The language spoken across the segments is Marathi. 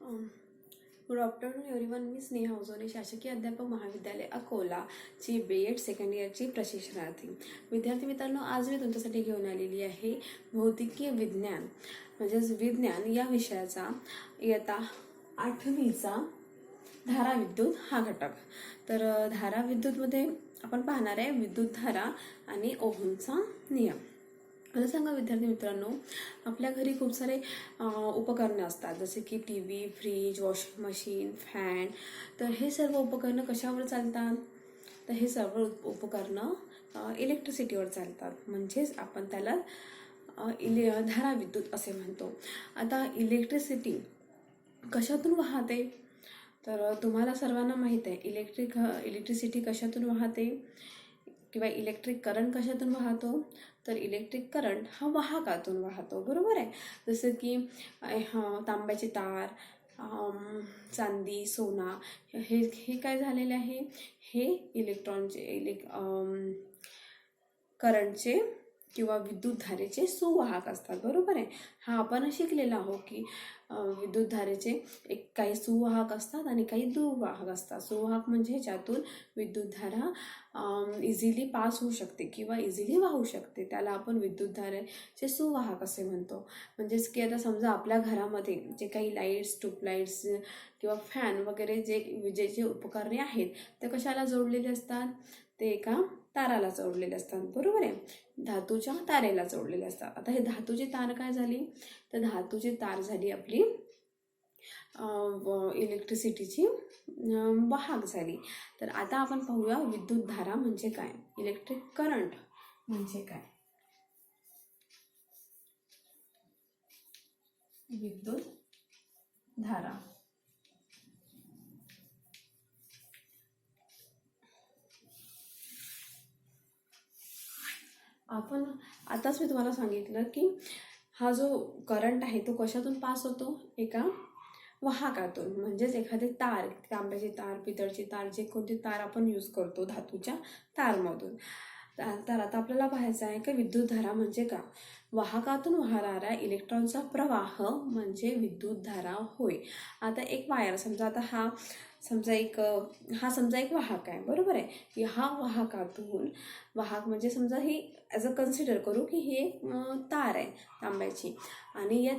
Good afternoon everyone. मी स्नेहा उजोने, शासकीय अध्यापक महाविद्यालय अकोला ची B.Ed सेकंड इयरची प्रशिक्षणार्थी. विद्यार्थी मित्रांनो, आज मी तुमच्यासाठी घेऊन आलेली आहे भौतिकीय विज्ञान म्हणजेच विज्ञान या विषयाचा इयत्ता 8वीचा धाराविद्युत हा घटक. तर धाराविद्युतमध्ये आपण पाहणार आहे विद्युतधारा आणि ओहमचा नियम. मला सांगा विद्यार्थी मित्रांनो, आपल्या घरी खूप सारे उपकरणे असतात, जसे की TV, fridge, washing machine, fan. तर हे सर्व उपकरणं कशावर चालतात? तर हे सर्व उपकरणं इलेक्ट्रिसिटीवर चालतात, म्हणजेच आपण त्याला धाराविद्युत असे म्हणतो. आता इलेक्ट्रिसिटी कशातून वाहते? तर तुम्हाला सर्वांना माहीत आहे इलेक्ट्रिसिटी कशातून वाहते किंवा इलेक्ट्रिक करंट कशातून वाहतो? तर इलेक्ट्रिक करंट हा वाहकातून वाहतो, बरोबर आहे. जसं की तांब्याचे तार, चांदी, सोना, हे काय झालेले आहे? हे इलेक्ट्रॉनचे करंटचे किंवा विद्युतधारेचे सुवाहक असतात, बरोबर आहे. हा आपण शिकलेला आहोत की विद्युतधारेचे काही सुवाहक असतात आणि काही दुर्वाहक असतात. सुवाहक म्हणजे ज्यातून विद्युतधारा इझिली पास होऊ शकते किंवा इझिली वाहू शकते, त्याला आपण विद्युतधारेचे सुवाहक असे म्हणतो. म्हणजेच की आता समजा आपल्या घरामध्ये जे काही लाईट्स, ट्यूबलाईट्स किंवा फॅन वगैरे जे विजेचे उपकरणे आहेत ते कशाला जोडलेले असतात? ते एका ताराला जोडलेले असतात, बरोबर आहे. धातूच्या तारेला जोडलेले असतात. आता हे धातूची तार काय झाली? तर धातूची तार झाली आपली इलेक्ट्रिसिटीची वाहक झाली. तर आता आपण पाहूया विद्युतधारा म्हणजे काय, इलेक्ट्रिक करंट म्हणजे काय. विद्युतधारा आपण आताच मी तुम्हाला सांगितलं की हा जो करंट आहे तो कशातून पास होतो? एका वाहकातून. म्हणजेच एखादी तार, तांब्याची तार, पितळची तार, जे कोणती तार आपण यूज करतो धातूच्या तारमधून. तर आता आपल्याला पाहायचं आहे की विद्युतधारा म्हणजे का. वाहकातून वाहणारा इलेक्ट्रॉनचा प्रवाह म्हणजे विद्युतधारा होय. आता एक वायर समजा, आता हा समजा एक वाहक आहे, बरोबर आहे. ह्या वाहक म्हणजे समजा ही ॲज अ कन्सिडर करू की ही एक तार आहे तांब्याची, आणि या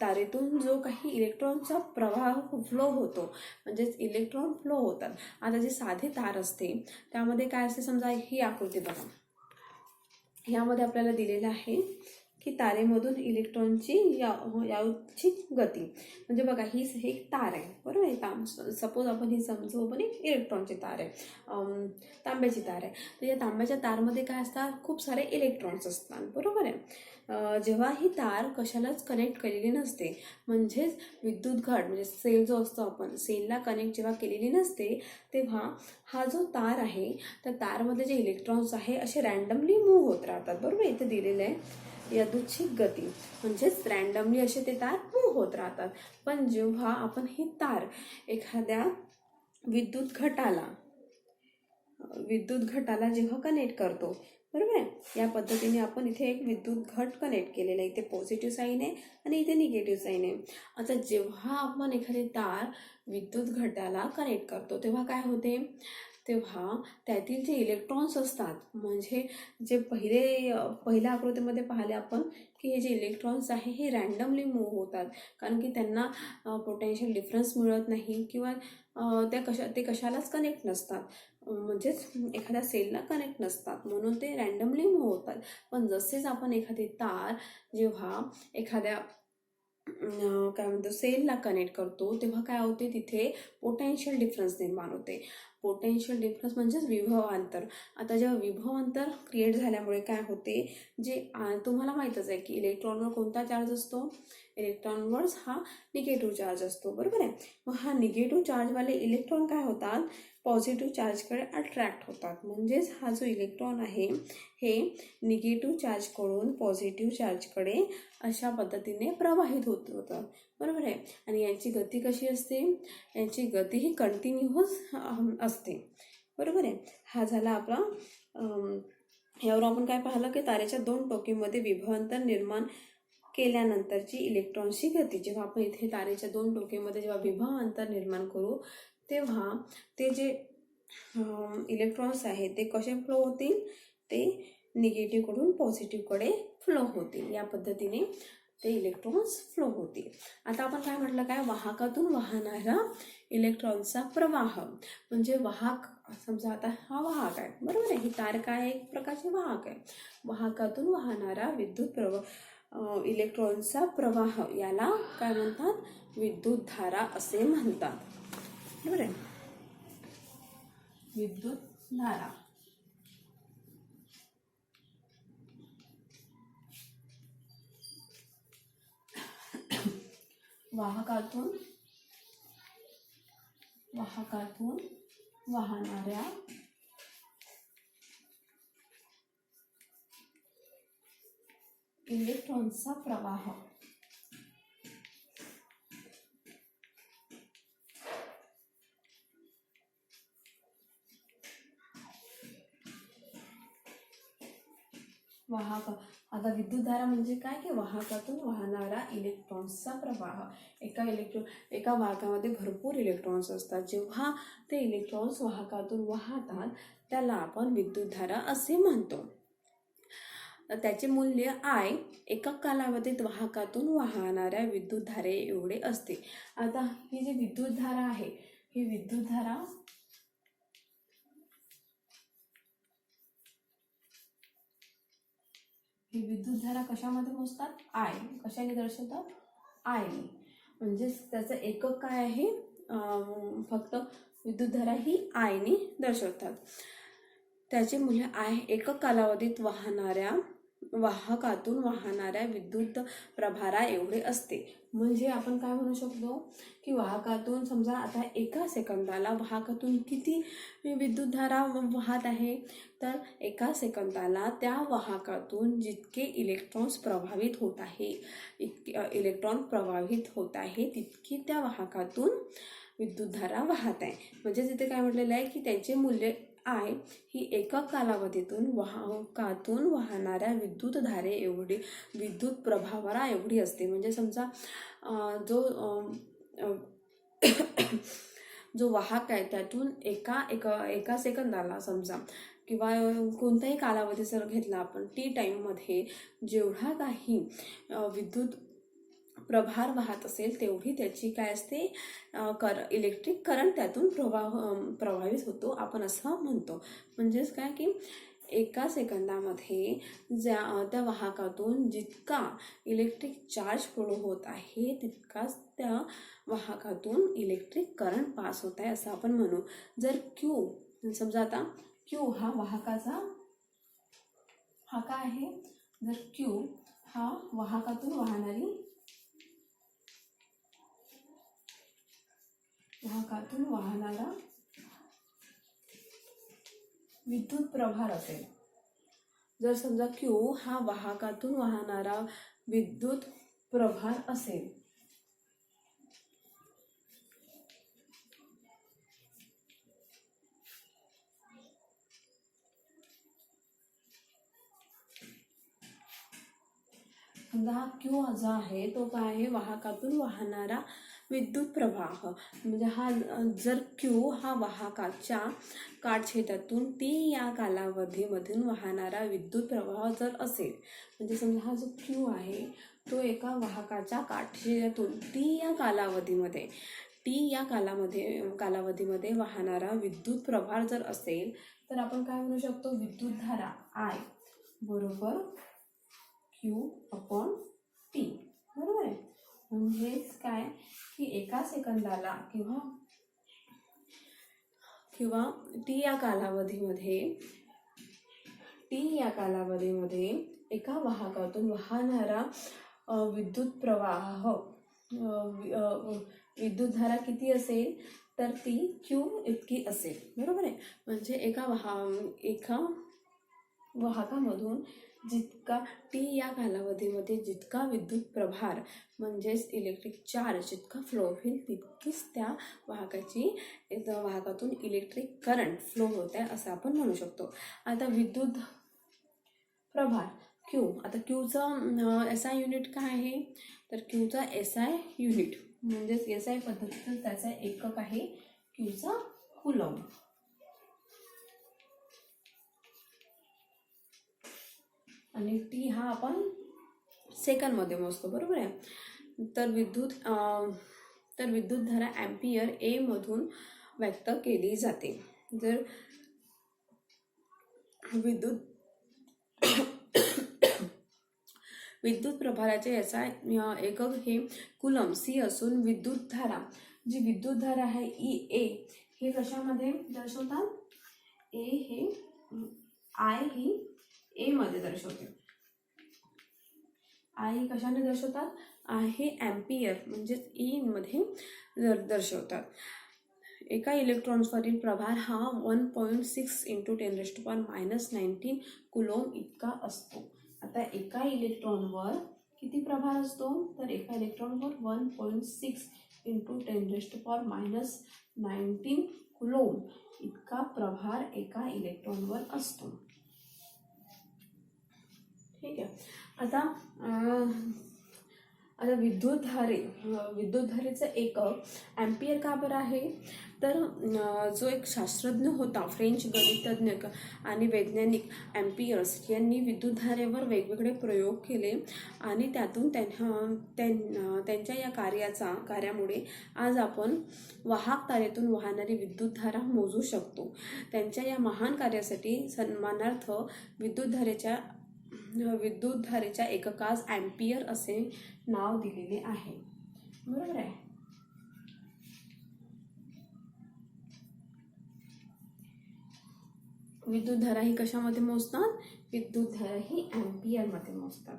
तारेतून जो काही इलेक्ट्रॉनचा प्रवाह फ्लो होतो, म्हणजेच इलेक्ट्रॉन फ्लो होतात. आता जी साधी तार असते त्यामध्ये काय असते? समजा ही आकृती बघा, यामध्ये आपल्याला दिलेलं आहे की तारेमधून इलेक्ट्रॉनची याची गती. म्हणजे बघा, ही एक तार आहे, बरोबर आहे. सपोज आपण ही समजू आपण एक इलेक्ट्रॉनची तार आहे, तांब्याची तार आहे. तर या तांब्याच्या तारमध्ये काय असतात? खूप सारे इलेक्ट्रॉन्स असतात, बरोबर आहे. जेव्हा ही तार कशालाच कनेक्ट केलेली नसते, म्हणजेच विद्युत घट म्हणजे सेल जो असतो, आपण सेलला कनेक्ट जेव्हा केलेली नसते, तेव्हा हा जो तार आहे त्या तारमध्ये जे इलेक्ट्रॉन्स आहे असे रँडमली मूव्ह होत राहतात, बरोबर. इथे दिलेलं आहे यादृच्छिक गती, म्हणजेच रँडमली असे ते तार मूव्ह होत राहतात. पण जेव्हा आपण ही तार एखाद्या विद्युत घटाला जेव्हा कनेक्ट करतो, बरोबर आहे, या पद्धतीने आपण इथे एक विद्युत घट कनेक्ट केलेला आहे. इथे पॉझिटिव्ह साईन आहे आणि इथे निगेटिव्ह साईन आहे. आता जेव्हा आपण एखादी तार विद्युत घटाला कनेक्ट करतो तेव्हा काय होते? तेव्हा त्यातील जे इलेक्ट्रॉन्स असतात, म्हणजे जे पहिल्या आकृतीमध्ये पाहिले आपण की हे जे इलेक्ट्रॉन्स आहे हे रँडमली मूव्ह होतात, कारण की त्यांना पोटेन्शियल डिफरन्स मिळत नाही किंवा ते कशालाच कनेक्ट नसतात, म्हणजेच एखाद्या सेलला कनेक्ट नसतात, म्हणून ते रँडमली मूव्ह होतात. पण जसेच आपण एखादी तार जेव्हा एखाद्या काय म्हणतो सेलला कनेक्ट करतो तेव्हा काय होते? तिथे पोटेन्शियल डिफरन्स निर्माण होते. पोटेन्शियल डिफरन्स म्हणजेच विभवांतर. आता जेव्हा विभवांतर क्रिएट झाल्यामुळे काय होते? जे तुम्हाला माहीतच आहे की इलेक्ट्रॉनवर कोणता चार्ज असतो? इलेक्ट्रॉनवर हा निगेटिव्ह चार्ज असतो, बरोबर आहे. मग हा निगेटिव्ह चार्जवाले इलेक्ट्रॉन काय होतात? पॉझिटिव्ह चार्जकडे अट्रॅक्ट होतात. म्हणजेच हा जो इलेक्ट्रॉन आहे हे निगेटिव्ह चार्जकडून पॉझिटिव्ह चार्जकडे अशा पद्धतीने प्रवाहित होत होतं, बरोबर आहे. आणि यांची गती कशी असते? यांची गती ही कंटिन्युअस असते, बरोबर आहे. हा झाला आपला यावर आपण काय पाहिलं की तारेच्या दोन टोकीमध्ये विभवांतर निर्माण केल्यानंतरची इलेक्ट्रॉनची गती, जेव्हा आपण इथे तारेच्या दोन टोकेमध्ये जेव्हा विभव अंतर निर्माण करू तेव्हा ते जे इलेक्ट्रॉन्स आहेत ते कसे फ्लो होतील, ते निगेटिव्हकडून पॉझिटिव्हकडे फ्लो होतील. या पद्धतीने ते इलेक्ट्रॉन्स फ्लो होतील. आता आपण काय म्हटलं, काय वाहकातून वाहणारा इलेक्ट्रॉनचा प्रवाह म्हणजे वाहक, समजा आता हा वाहक आहे, बरोबर आहे, ही तार काय आहे, एक प्रकारचे वाहक आहे. वाहकातून वाहणारा विद्युत प्रवाह इलेक्ट्रॉनचा प्रवाह याला काय म्हणतात, विद्युतधारा असे म्हणतात. बरोबर आहे, विद्युतधारा. वाहकातून वाहणाऱ्या इलेक्ट्रॉनचा प्रवाह वाहक. आता विद्युतधारा म्हणजे काय, की वाहकातून वाहणारा इलेक्ट्रॉन्सचा प्रवाह. एका वाहकामध्ये भरपूर इलेक्ट्रॉन्स असतात. जेव्हा ते इलेक्ट्रॉन्स वाहकातून वाहतात त्याला आपण विद्युतधारा असे म्हणतो. त्याचे मूल्य I एका कालावधीत वाहकातून वाहणाऱ्या विद्युतधारे एवढे असते. आता ही जी विद्युतधारा आहे, ही विद्युतधारा कशामध्ये मोजतात, I. कशाने दर्शवतात, I ने. म्हणजेच त्याचं एकक काय आहे, फक्त विद्युतधारा ही I ने दर्शवतात. त्याचे मूल्य I एकक कालावधीत वाहकातून वाहणाऱ्या विद्युत प्रभारा एवढे असते. म्हणजे आपण काय म्हणू शकतो, की वाहकातून समजा आता एका सेकंदाला वाहकातून किती विद्युतधारा वाहत आहे, तर एका सेकंदाला त्या वाहकातून जितके इलेक्ट्रॉन प्रवाहित होत आहे तितकी त्या वाहकातून विद्युतधारा वाहत आहे. म्हणजे तिथे काय म्हटलेलं आहे, की त्याचे मूल्य I ही एका कालावधीतून वाहकातून वाहणाऱ्या विद्युतधारे एवढी, विद्युत प्रभारा एवढी असते. म्हणजे समजा जो वाहक आहे त्यातून एका सेकंदाला समजा किंवा कोणताही कालावधी जर घेतला आपण टी टाईममध्ये जेवढा काही विद्युत प्रभार वाहत असेल तेवढी त्याची काय असते, इलेक्ट्रिक करंट त्यातून प्रवाहित होतो आपण असं म्हणतो. म्हणजेच काय, की एका सेकंदामध्ये त्या वाहकातून जितका इलेक्ट्रिक चार्ज फ्लो होत आहे तितकाच त्या वाहकातून इलेक्ट्रिक करंट पास होत आहे असं आपण म्हणू. जर Q समजा, आता Q हा वाहकाचा हा काय आहे, जर Q हा वाहकातून वाहणारा विद्युत प्रभार असेल, जर समजा Q हा वाहकातून वाहणारा विद्युत प्रभार असेल, समजा हा Q जो आहे तो काय आहे, वाहकातून वाहणारा विद्युत प्रवाह. म्हणजे हा जर Q हा वाहकाच्या काठछेदातून T या कालावधीमधून वाहणारा विद्युत प्रवाह जर असेल, म्हणजे समजा हा जो Q आहे तो एका वाहकाच्या काठछेदातून T या कालावधीमध्ये वाहणारा विद्युत प्रवाह जर असेल तर आपण काय म्हणू शकतो, विद्युतधारा I बरोबर Q/T. बरोबर आहे. म्हणजेच काय, की एका सेकंदाला किंवा टी या कालावधीमध्ये एका वाहकातून वाहणारा विद्युतधारा किती असेल, तर ती Q इतकी असेल. बरोबर आहे. म्हणजे एका वाहकामधून जितका T या कालावधीमध्ये जितका विद्युत प्रभार म्हणजेच इलेक्ट्रिक चार्ज जितका फ्लो होईल तितकीच त्या वाहकातून इलेक्ट्रिक करंट फ्लो होत आहे असं आपण म्हणू शकतो. आता विद्युत प्रभार क्यू. आता क्यूचा SI युनिट काय आहे, तर क्यूचा SI युनिट म्हणजेच SI पद्धतीचं त्याचा एकक आहे क्यूचा कुलम. आणि टी हा आपण सेकंडमध्ये मोजतो, बरोबर आहे. तर विद्युतधारा ॲम्पियर ए मधून व्यक्त केली जाते. जर विद्युत प्रभाराचे एकक हे कुलम सी असून विद्युतधारा आहे ए हे कशामध्ये दर्शवतात, आय ही ए मध्ये दर्शवते. आय ही कशाने दर्शवतात, आय हे ॲम्पियर म्हणजेच ई मध्ये दर्शवतात. एका इलेक्ट्रॉन्सवरील प्रभार हा 1.6 × 10⁻19 कुलोम इतका असतो. आता एका इलेक्ट्रॉनवर किती प्रभार असतो, तर एका इलेक्ट्रॉनवर 1.6 × 10⁻19 कुलोम इतका प्रभार एका इलेक्ट्रॉनवर असतो. ठीक आहे. आता विद्युतधारेचं एकक ॲम्पियर का बरं आहे, तर जो एक शास्त्रज्ञ होता, फ्रेंच गणितज्ञ आणि वैज्ञानिक ॲम्पियर्स यांनी विद्युतधारेवर वेगवेगळे प्रयोग केले आणि त्यातून त्यांच्या या कार्यामुळे आज आपण वाहक तारेतून वाहणारी विद्युतधारा मोजू शकतो. त्यांच्या या महान कार्यासाठी सन्मानार्थ विद्युतधारेच्या एककास ॲम्पियर असे नाव दिलेले आहे, बरोबर आहे. विद्युतधारा ही कशामध्ये मोजतात, विद्युतधारा ही ॲम्पियर मध्ये मोजतात.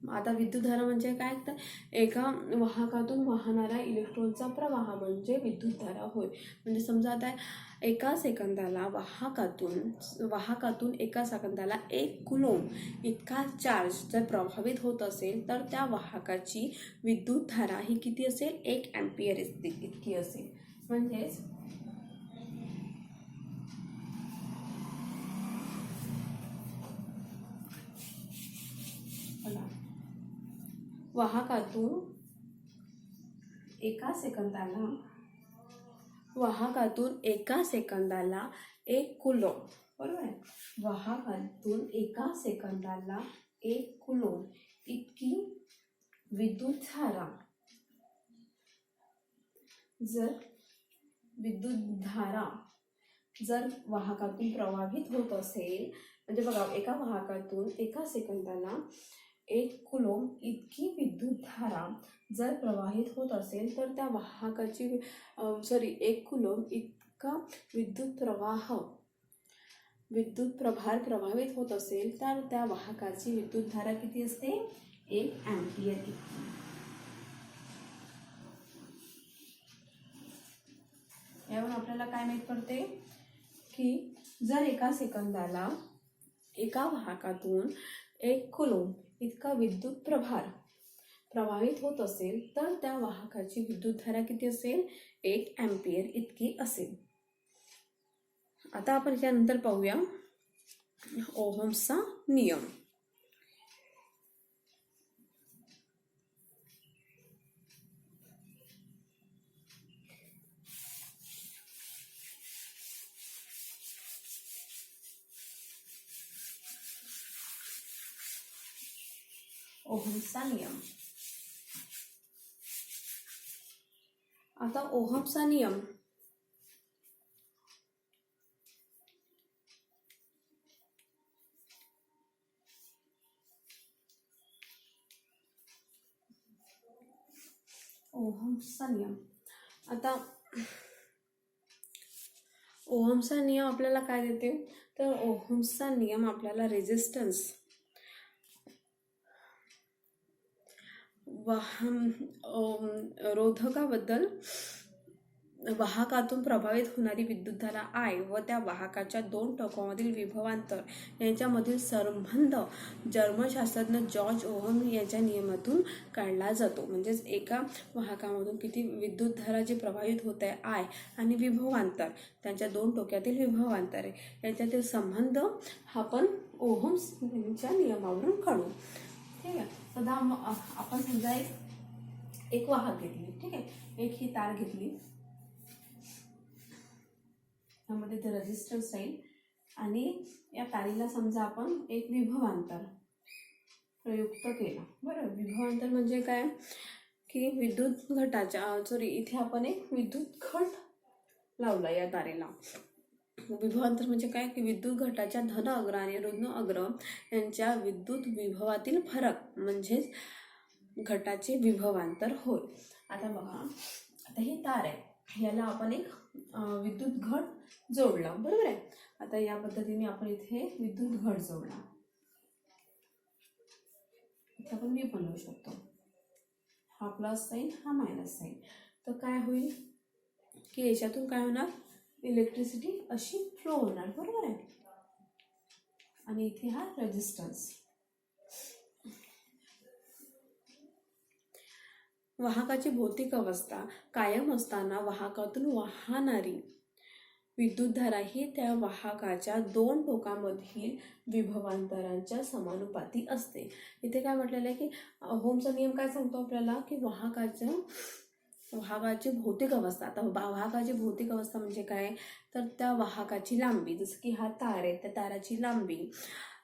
आता विद्युतधारा म्हणजे काय, तर एका वाहकातून वाहणारा इलेक्ट्रॉनचा प्रवाह म्हणजे विद्युतधारा होय. म्हणजे समजा आता एका सेकंदाला वाहकातून एका सेकंदाला 1 कुलोम इतका चार्ज जर प्रभावित होत असेल तर त्या वाहकाची विद्युतधारा ही किती असेल, 1 ॲम्पियर इतकी असेल. म्हणजेच वाहकातून एका सेकंदाला 1 कुलोम, बरोबर आहे. वाहकातून एका सेकंदाला 1 कुलोम इतकी विद्युतधारा जर वाहकातून प्रवाहित होत असेल, म्हणजे बघा एका वाहकातून एका सेकंदाला 1 कुलोम इतकी विद्युतधारा जर प्रवाहित होत असेल तर त्या वाहकाची 1 कुलोम इतका विद्युत प्रभार प्रभावित होत असेल तर त्या वाहकाची विद्युतधारा किती असते, 1 ॲम्पियर इतकी. यावरून आपल्याला काय माहित पडते की जर एका सेकंदाला एका वाहकातून 1 कुलोम इतका विद्युत प्रभार प्रवाहित होत असेल तर त्या वाहकाची विद्युतधारा किती असेल, 1 ॲम्पियर इतकी असेल. आता आपण त्यानंतर पाहूया ओहमचा नियम. ओहमचा नियम. आता ओहमचा नियम आता ओहमचा नियम आपल्याला काय देते, तर ओहमचा नियम आपल्याला रेझिस्टन्स रोधकाबद्दल वाहकातून प्रभावित होणारी विद्युतधारा I व त्या वाहकाच्या दोन टोकांमधील विभवांतर यांच्यामधील संबंध जर्मन शास्त्रज्ञ जॉर्ज ओहम यांच्या नियमातून काढला जातो. म्हणजेच एका वाहकामधून किती विद्युतधारा जी प्रभावित होत आहे I आणि विभवांतर त्यांच्या दोन टोक्यातील विभवांतर आहे याच्यातील संबंध हा आपण ओहम्स यांच्या नियमावरून काढू. ठीक आहे. आता आपण समजा एक वाहक घेतली. ठीक आहे. एक ही तार घेतली, त्यामध्ये ते रेजिस्टन्स राहील आणि या तारीला समजा आपण एक विभवांतर प्रयुक्त केला. बरं, विभवांतर म्हणजे काय की विद्युत घटाच्या इथे आपण एक विद्युत घट लावला या तारेला. विभवांतर म्हणजे काय की विद्युत घटाच्या धन अग्र आणि ऋण अग्र यांच्या विद्युत विभवातील फरक म्हणजेच घटाचे विभवांतर होय. आता बघा, आता ही तार आहे, याला आपण एक विद्युत घट जोडला. बरोबर आहे. आता या पद्धतीने आपण इथे विद्युत घट जोडला. इथे आपण मी पण लिहू शकतो, हा प्लस साईन हा मायनस साईन. तर काय होईल की याच्यातून काय होणार, इलेक्ट्रिसिटी अशी फ्लो होणार. बरोबर आहे. आणि इथे हा रेजिस्टन्स. वाहकाची भौतिक अवस्था कायम असताना वाहकातून वाहणारी विद्युतधारा ही त्या वाहकाच्या दोन टोकांमधील विभवांतरांच्या समानुपाती असते. इथे काय म्हटलेलं आहे की ओहमचा नियम काय सांगतो आपल्याला की वाहकाची भौतिक अवस्था. आता वाहकाची भौतिक अवस्था म्हणजे काय, तर त्या वाहकाची लांबी, जसं की हा तार आहे, त्या ताराची लांबी,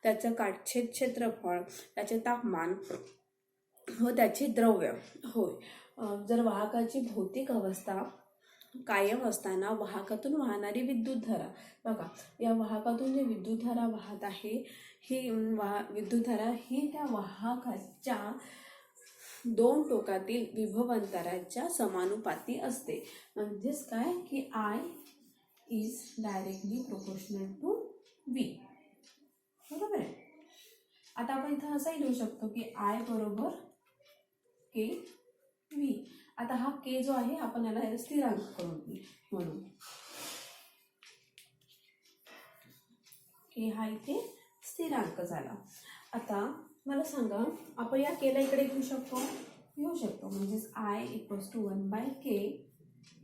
त्याचं काटछेद क्षेत्रफळ, त्याचे तापमान व त्याचे द्रव्य होय. जर वाहकाची भौतिक अवस्था कायम असताना वाहकातून वाहणारी विद्युतधारा, बघा या वाहकातून जी विद्युतधारा वाहत आहे ही विद्युतधारा ही त्या वाहकाच्या दोन टोकातील विभवांतराच्या समानुपाती असते. म्हणजेच काय की I is directly proportional to V. बरोबर आहे. आता आपण इथं असंही लिहू शकतो की I बरोबर K V. आता हा K जो आहे आपण याला स्थिरांक करून म्हणू. K हा इथे स्थिरांक झाला. आता मला सांगा, आपण या K ला इकडे घेऊ शकतो म्हणजेच I equals to 1/K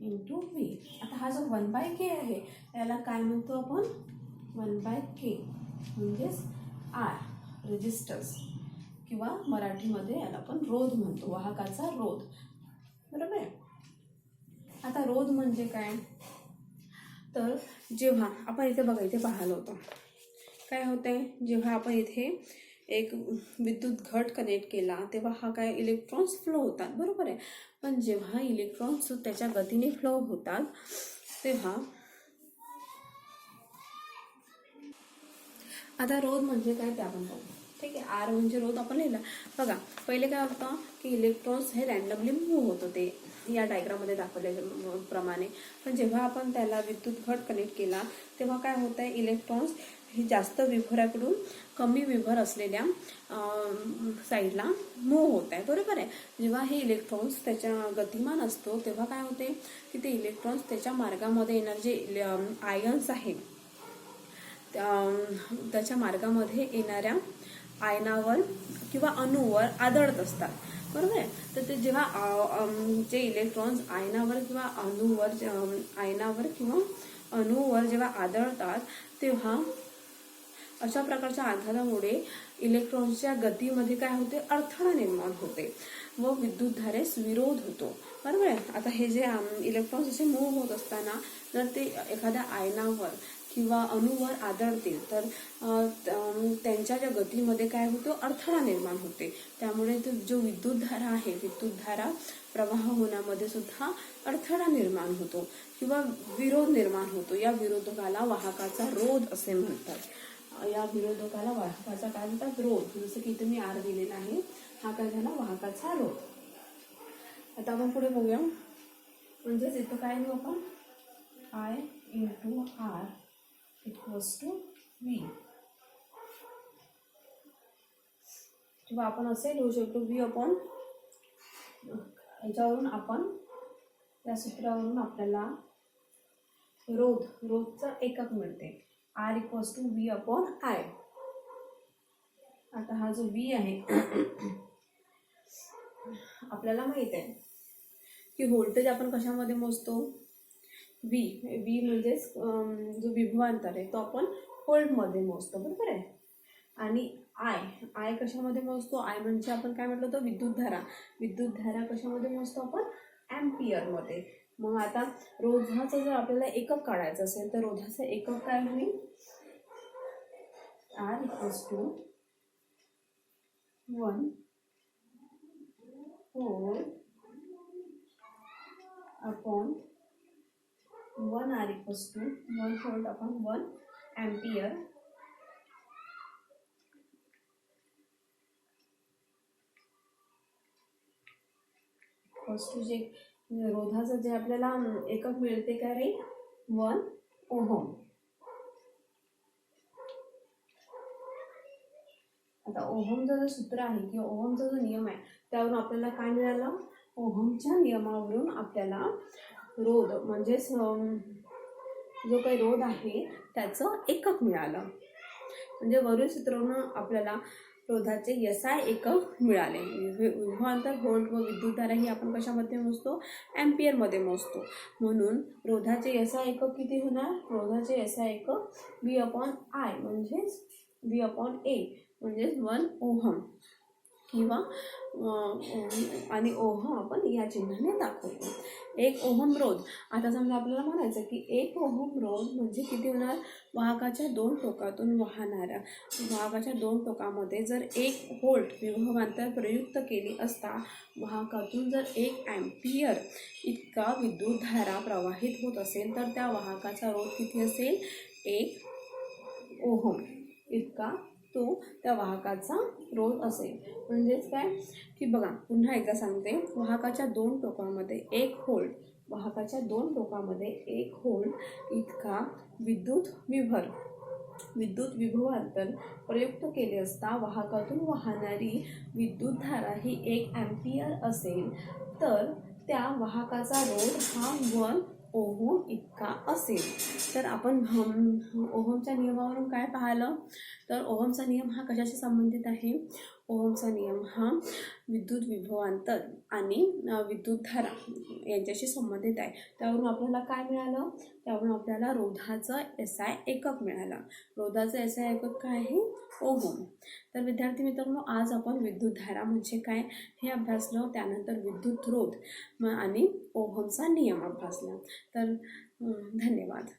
into V. आता हा जो 1/K आहे याला काय म्हणतो आपण, 1/K म्हणजेच R रेजिस्टन्स किंवा मराठीमध्ये याला आपण रोध म्हणतो, वाहकाचा रोध. बरोबर आहे. आता रोध म्हणजे काय, तर जेव्हा आपण इथे बघा, इथे पाहिलं होतं काय होतंय, जेव्हा आपण इथे एक विद्युत घट कनेक्ट केला तेव्हा हा काय इलेक्ट्रॉन्स फ्लो होतात. बरोबर आहे. पण जेव्हा इलेक्ट्रॉन्स त्याच्या गतीने फ्लो होतात तेव्हा आता रोध म्हणजे काय ते आपण बघू. ठीक आहे. आर म्हणजे रोध आपण लिहिला. बघा पहिले काय होतं की इलेक्ट्रॉन्स हे रँडमली मूव्ह होत होते या डायग्राममध्ये दाखवल्याप्रमाणे. पण जेव्हा आपण त्याला विद्युत घट कनेक्ट केला तेव्हा काय होत आहे, इलेक्ट्रॉन्स हे जास्त विभराकडून कमी विभर असलेल्या साईडला मूव्ह होत आहे. बरोबर आहे. जेव्हा हे इलेक्ट्रॉन्स त्याच्या गतिमान असतो तेव्हा काय होते की ते इलेक्ट्रॉन्स त्याच्या मार्गामध्ये येणारे जे आयन्स आहेत त्याच्या मार्गामध्ये येणाऱ्या आयनावर किंवा अणूवर आदळत असतात. बरोबर आहे. तर ते जेव्हा जे इलेक्ट्रॉन्स आयनावर किंवा अणूवर जेव्हा आदळतात तेव्हा अशा प्रकारच्या आघातामुळे इलेक्ट्रॉन्सच्या गतीमध्ये काय होते, अडथळा निर्माण होते व विद्युतधारेस विरोध होतो. बरोबर आहे. आता हे जे इलेक्ट्रॉन्स असे मूव्ह होत असताना जर ते एखाद्या आयनावर किंवा अणूवर आदळतील तर त्यांच्या ज्या गतीमध्ये काय होतो, अडथळा निर्माण होते. त्यामुळे जो विद्युतधारा आहे, विद्युतधारा प्रवाह होण्यामध्ये सुद्धा अडथळा निर्माण होतो किंवा विरोध निर्माण होतो. या विरोधकाला वाहकाचा रोध असे म्हणतात. या विरोधकाला वाहकाचा काय म्हणतात, रोध. जसं की इथे मी आर दिलेला आहे, हा काय झाला वाहकाचा रोध. आता आपण पुढे बघूया. म्हणजेच इथं काय लिहू आपण, I into R equals to V. किंवा आपण असे लिहू शकतो V अपॉन, याच्यावरून आपण या सूत्रावरून आपल्याला रोधचं एकक मिळते R equals to V upon I. आता हा जो V आहे आपल्याला माहित आहे की व्होल्टेज आपण कशामध्ये मोजतो, V म्हणजेच जो विभवांतर आहे तो आपण व्होल्टमध्ये मोजतो, बरोबर आहे. आणि I कशामध्ये मोजतो, I म्हणजे आपण काय म्हटलं होतं, विद्युतधारा कशामध्ये मोजतो आपण, ॲम्पियरमध्ये. मग आता रोधाचं जर आपल्याला एकक काढायचं असेल तर रोधाचं एकक काय होईल, R equals to 1 volt upon 1 R equals to 1 volt upon 1 ampere टू जे रोधाचं जे आपल्याला एकक मिळते काय रे, 1 ओहम. आता ओहमचं जे सूत्र आहे किंवा ओहमचा जो नियम आहे त्यावरून आपल्याला काय मिळालं, ओहमच्या नियमावरून आपल्याला रोध म्हणजेच जो काही रोध आहे त्याचं एकक मिळालं. म्हणजे वरील सूत्रावरून आपल्याला रोधाचे SI एकक मिळाले. विभवांतर व्होल्ट व विद्युतधारा ही आपण कशामध्ये मोजतो, ॲम्पियरमध्ये मोजतो. म्हणून रोधाचे SI एकक किती होणार, रोधाचे SI एकक V अपॉन I म्हणजेच V अपॉन A म्हणजेच 1 ओहम किंवा आणि ओहम आपण या चिन्हाने दाखवतो. 1 ओहम रोध. आता समजा आपल्याला म्हणायचं की 1 ओहम रोध म्हणजे किती होणार, वाहकाच्या 2 टोकातून वाहणाऱ्या वाहकाच्या 2 टोकामध्ये जर 1 व्होल्ट विभवांतर प्रयुक्त केली असता वाहकातून जर 1 ॲम्पियर इतका विद्युतधारा प्रवाहित होत असेल तर त्या वाहकाचा रोध किती असेल, 1 ओहम इतका तो त्या वाहकाचा रोध असेल. म्हणजेच काय की बघा पुन्हा एकदा सांगते, वाहकाच्या 2 टोकामध्ये 1 व्होल्ट इतका विद्युत विभवांतर प्रयुक्त केले असता वाहकातून वाहणारी विद्युतधारा ही 1 ॲम्पियर असेल तर त्या वाहकाचा रोध हा 1 ओहम इतका असेल. तर आपण ओहमच्या नियमावरून काय पाहिलं, तर ओहमचा नियम हा कशाशी संबंधित आहे, ओहमचा नियम हा विद्युत विभवांतर आणि विद्युतधारा यांच्याशी संबंधित आहे. त्यावरून आपल्याला काय मिळालं, त्यावरून आपल्याला रोधाचं SI एकक मिळालं. रोधाचं SI एकक काय आहे, ओहम. तर विद्यार्थी मित्रांनो, आज आपण विद्युतधारा म्हणजे काय हे अभ्यासलं, त्यानंतर विद्युत रोध आणि ओहमचा नियम अभ्यासला. तर धन्यवाद.